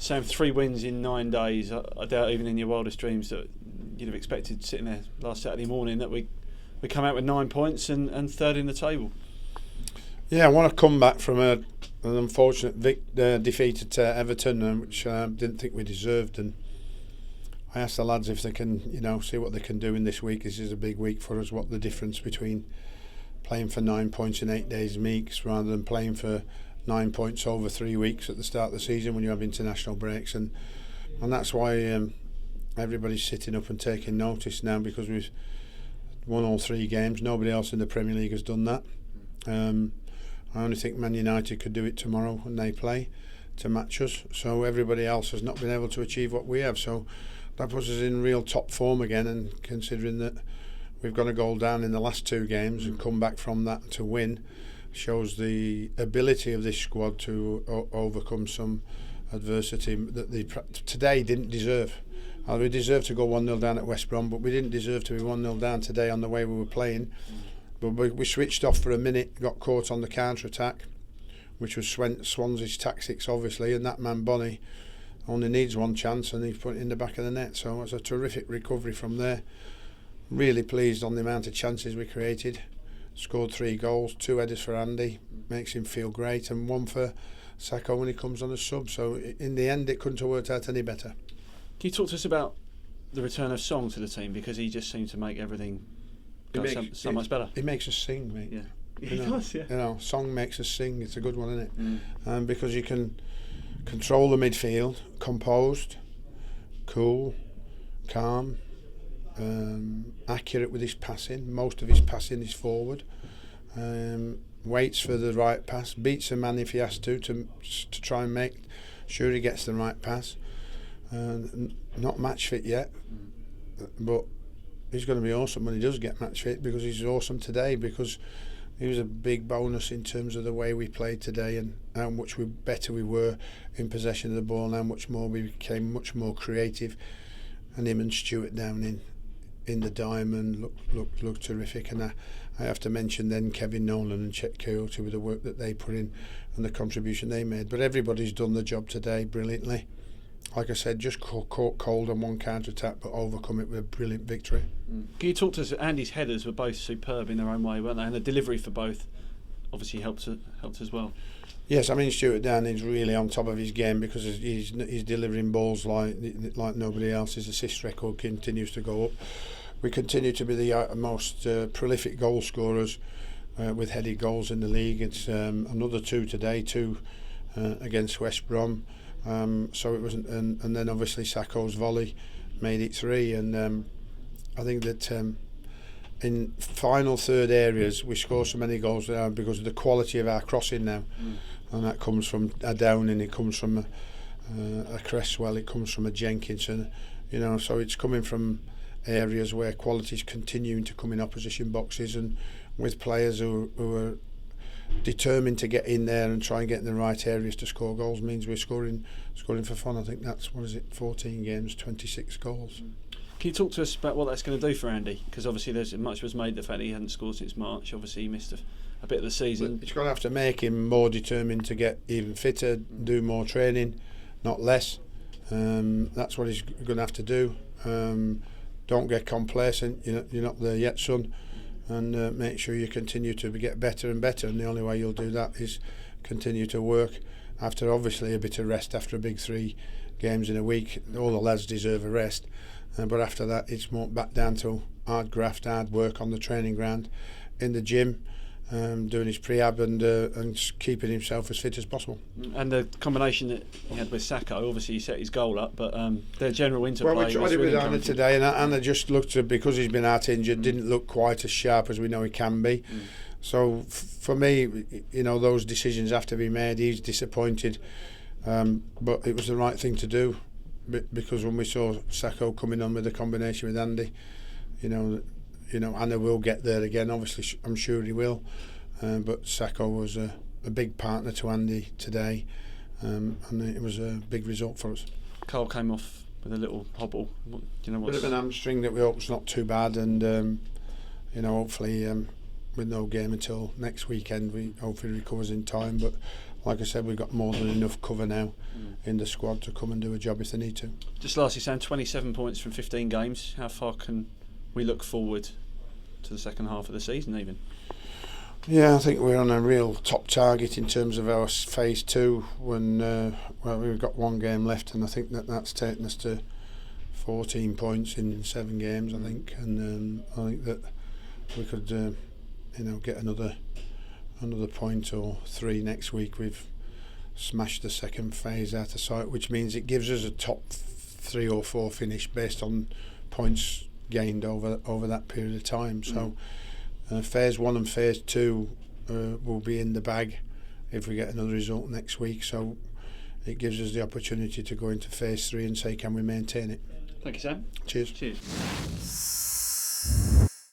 Sam, 3 wins in 9 days. I doubt even in your wildest dreams that you'd have expected sitting there last Saturday morning that we come out with 9 points and third in the table. Yeah, I want to come back from an unfortunate defeat at Everton, which I didn't think we deserved, and I asked the lads if they can, see what they can do in this week. This is a big week for us. What the difference between playing for 9 points in 8 days weeks rather than playing for 9 points over 3 weeks at the start of the season when you have international breaks, and that's why everybody's sitting up and taking notice now, because we've won all 3 games. Nobody else in the Premier League has done that. I only think Man United could do it tomorrow when they play to match us. So everybody else has not been able to achieve what we have. So that puts us in real top form again, and considering that we've got a goal down in the last 2 games and come back from that to win, shows the ability of this squad to overcome some adversity that they today didn't deserve. We deserved to go 1-0 down at West Brom, but we didn't deserve to be 1-0 down today on the way we were playing. But we switched off for a minute, got caught on the counter-attack, which was Swansea's tactics, obviously, and that man Bonnie only needs 1 chance and he's put it in the back of the net. So it was a terrific recovery from there. Really pleased on the amount of chances we created. Scored 3 goals, 2 headers for Andy, makes him feel great, and 1 for Sacco when he comes on as sub. So in the end, it couldn't have worked out any better. Can you talk to us about the return of Song to the team, because he just seemed to make everything so much better? He makes us sing, mate. Yeah, he does. Yeah. Song makes us sing. It's a good one, isn't it? Because you can control the midfield, composed, cool, calm, accurate with his passing. Most of his passing is forward. Waits for the right pass, beats a man if he has to try and make sure he gets the right pass. Not match fit yet, but he's going to be awesome when he does get match fit, because he's awesome today, because he was a big bonus in terms of the way we played today and how much better we were in possession of the ball and how much more we became much more creative. And him and Stuart down in the diamond looked terrific. And I have to mention then Kevin Nolan and Chet Coyote with the work that they put in and the contribution they made. But everybody's done the job today brilliantly. Like I said, just caught cold on 1 counter-attack, but overcome it with a brilliant victory. Can you talk to us? Andy's headers were both superb in their own way, weren't they? And the delivery for both obviously helped as well. Yes, I mean, Stuart Down is really on top of his game, because he's delivering balls like nobody else. His assist record continues to go up. We continue to be the most prolific goal scorers with headed goals in the league. It's another 2 today, 2 against West Brom. So it wasn't, and then obviously Sacco's volley made it 3, and I think that in final third areas we score so many goals now because of the quality of our crossing now, and that comes from a Downing, it comes from a Cresswell, it comes from a Jenkinson, so it's coming from areas where quality is continuing to come in opposition boxes, and with players who are determined to get in there and try and get in the right areas to score goals, means we're scoring for fun. I think that's 14 games, 26 goals. Can you talk to us about what that's going to do for Andy? Because obviously there's much was made the fact that he hadn't scored since March. Obviously he missed a bit of the season. But it's going to have to make him more determined to get even fitter, do more training, not less. That's what he's going to have to do. Don't get complacent. You're not there yet, son. And make sure you continue to get better and better, and the only way you'll do that is continue to work after obviously a bit of rest after a big 3 games in a week. All the lads deserve a rest, but after that it's more back down to hard graft, hard work on the training ground, in the gym, doing his prehab and keeping himself as fit as possible. And the combination that he had with Sacco, obviously he set his goal up, but their general interplay. Well, we tried it with Anna today, and Anna just looked, because he's been out injured, didn't look quite as sharp as we know he can be. So for me, those decisions have to be made. He's disappointed, but it was the right thing to do, because when we saw Sacco coming on with the combination with Andy, Anna will get there again. Obviously, I'm sure he will. But Sacco was a big partner to Andy today, and it was a big result for us. Carl came off with a little hobble. Bit of an hamstring that we hope is not too bad, and hopefully with no game until next weekend, we hopefully recovers in time. But like I said, we've got more than enough cover now in the squad to come and do a job if they need to. Just lastly, Sam, 27 points from 15 games. How far can we look forward to the second half of the season even? Yeah, I think we're on a real top target in terms of our phase 2 when we've got one game left, and I think that's taken us to 14 points in 7 games, I think, and I think that we could get another point or 3 next week. We've smashed the second phase out of sight, which means it gives us a top 3 or 4 finish based on points gained over that period of time. So phase 1 and phase 2 will be in the bag if we get another result next week, so it gives us the opportunity to go into phase 3 and say, can we maintain it? Thank you, Sam. Cheers. Cheers.